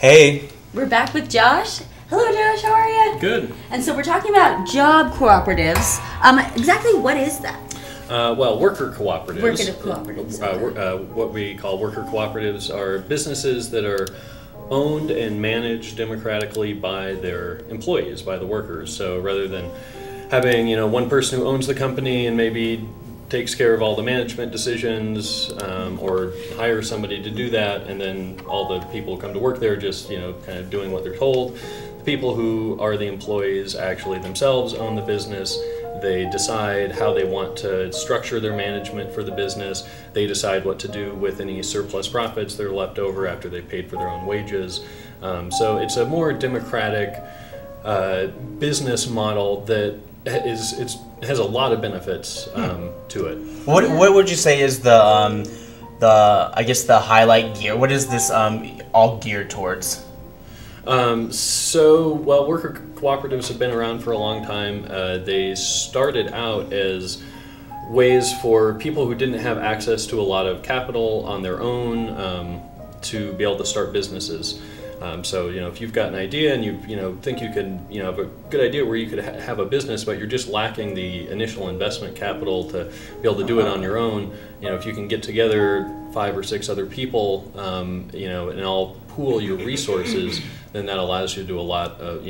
Hey. We're back with Josh. Hello, Josh. How are you? Good. And so we're talking about job cooperatives. Exactly what is that? Well, worker cooperatives. Worker cooperatives. What we call worker cooperatives are businesses that are owned and managed democratically by their employees, by the workers. So rather than having one person who owns the company and maybe takes care of all the management decisions, or hire somebody to do that, and then all the people who come to work there just kind of doing what they're told. The people who are the employees actually themselves own the business. They decide how they want to structure their management for the business. They decide what to do with any surplus profits that are left over after they've paid for their own wages. So it's a more democratic business model that has a lot of benefits to it. What would you say is the I guess the highlight gear? What is this all geared towards? Well, worker cooperatives have been around for a long time. They started out as ways for people who didn't have access to a lot of capital on their own to be able to start businesses. So if you've got an idea and you think you can have a good idea where you could have a business, but you're just lacking the initial investment capital to be able to do it on your own, if you can get together 5 or 6 other people, and all pool your resources, then that allows you to do a lot of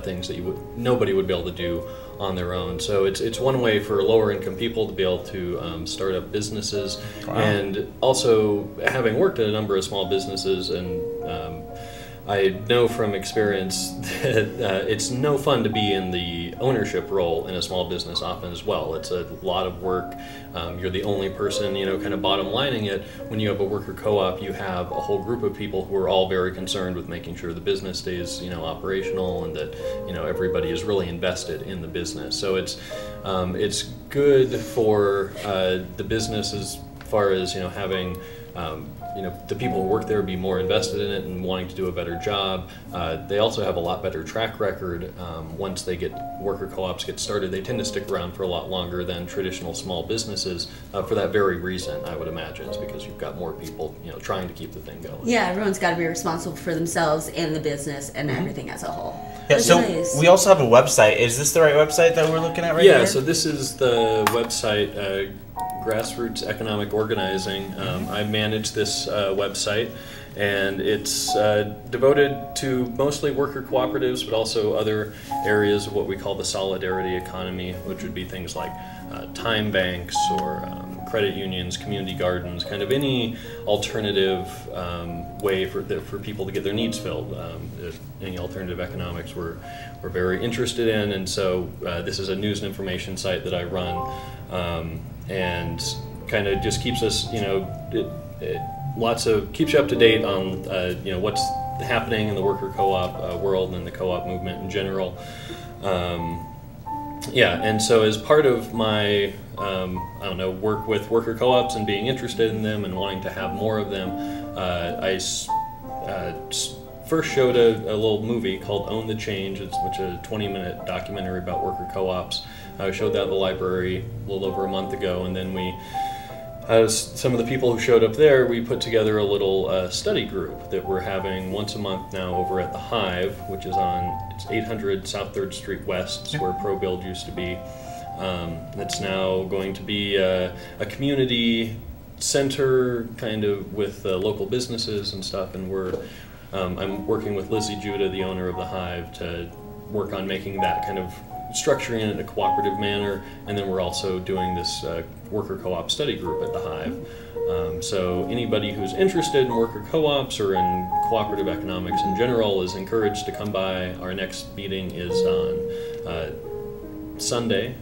things that nobody would be able to do on their own. So it's one way for lower income people to be able to start up businesses. Wow. And also, having worked at a number of small businesses, and I know from experience that it's no fun to be in the ownership role in a small business often as well. It's a lot of work. You're the only person, kind of bottom lining it. When you have a worker co-op, you have a whole group of people who are all very concerned with making sure the business stays, operational, and that, everybody is really invested in the business. So it's good for the business as far as, having the people who work there be more invested in it and wanting to do a better job. They also have a lot better track record. Once worker co-ops get started, they tend to stick around for a lot longer than traditional small businesses for that very reason, I would imagine, is because you've got more people trying to keep the thing going. Yeah, everyone's got to be responsible for themselves and the business and everything as a whole. Yeah, so nice. We also have a website. Is this the right website that we're looking at right here? Yeah, so this is the website, Grassroots Economic Organizing. I manage this website, and it's devoted to mostly worker cooperatives, but also other areas of what we call the solidarity economy, which would be things like time banks or credit unions, community gardens, kind of any alternative way for people to get their needs filled. Any alternative economics we're very interested in, and so this is a news and information site that I run. And kind of just keeps us, keeps you up to date on, what's happening in the worker co-op world and the co-op movement in general. Yeah, and so as part of my, work with worker co-ops and being interested in them and wanting to have more of them, I first showed a little movie called Own the Change, which is a 20-minute documentary about worker co-ops. I showed that at the library a little over a month ago, and then some of the people who showed up there, we put together a little study group that we're having once a month now over at the Hive, which is it's 800 South 3rd Street West, where ProBuild used to be. It's now going to be a community center, kind of with local businesses and stuff, and I'm working with Lizzie Judah, the owner of the Hive, to work on making that kind of structuring it in a cooperative manner, and then we're also doing this worker co-op study group at the Hive. So anybody who's interested in worker co-ops or in cooperative economics in general is encouraged to come by. Our next meeting is on Sunday.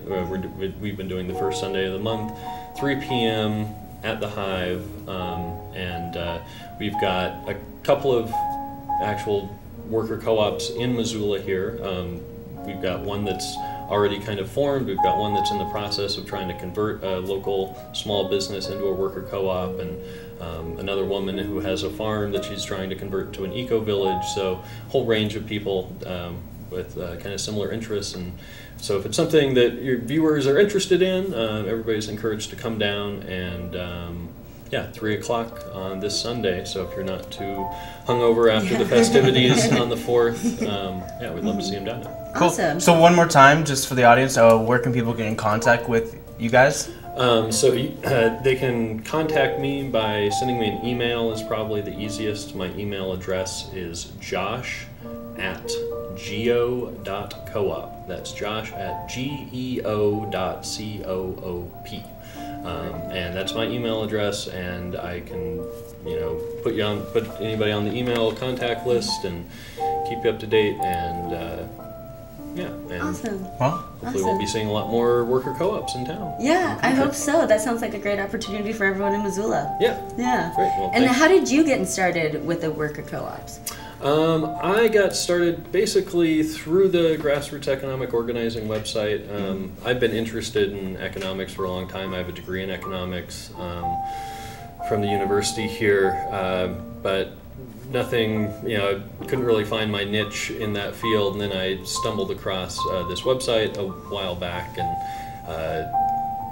We've been doing the first Sunday of the month, 3 p.m. at the Hive, and we've got a couple of actual worker co-ops in Missoula here. We've got one that's already kind of formed. We've got one that's in the process of trying to convert a local small business into a worker co-op, and another woman who has a farm that she's trying to convert to an eco-village. So a whole range of people with kind of similar interests. And so if it's something that your viewers are interested in, everybody's encouraged to come down and Yeah, 3 o'clock on this Sunday. So if you're not too hungover after the festivities on the 4th, yeah, we'd love to see them down there. Cool. Awesome. So one more time, just for the audience, where can people get in contact with you guys? They can contact me by sending me an email is probably the easiest. My email address is josh@geo.coop. That's josh@geo.coop. And that's my email address, and I can, put anybody on the email contact list and keep you up to date, and Awesome. Well, hopefully we'll be seeing a lot more worker co-ops in town. Yeah, I hope so. That sounds like a great opportunity for everyone in Missoula. Yeah. Yeah. Great. Well, and thanks. how did you get started with the worker co-ops? I got started basically through the grassroots economic organizing website. I've been interested in economics for a long time. I have a degree in economics from the university here, but nothing, I couldn't really find my niche in that field, and then I stumbled across this website a while back and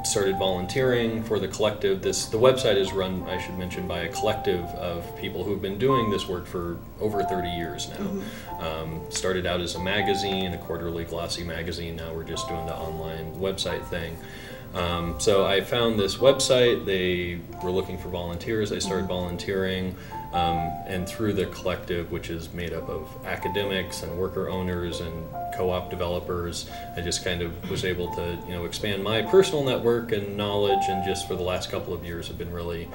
started volunteering for the collective. The website is run, I should mention, by a collective of people who've been doing this work for over 30 years now. Started out as a magazine, a quarterly glossy magazine. Now we're just doing the online website thing. So I found this website. They were looking for volunteers. I started volunteering, and through the collective, which is made up of academics and worker owners and co-op developers, I just kind of was able to expand my personal network and knowledge, and just for the last couple of years have been really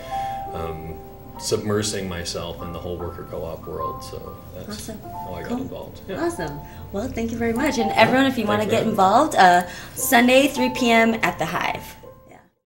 submersing myself in the whole worker co-op world. So that's Awesome. how I got Cool. involved. Yeah. Awesome. Well, thank you very much. And everyone, if you want to Thanks get for having me. involved, Sunday, 3 p.m. at the Hive.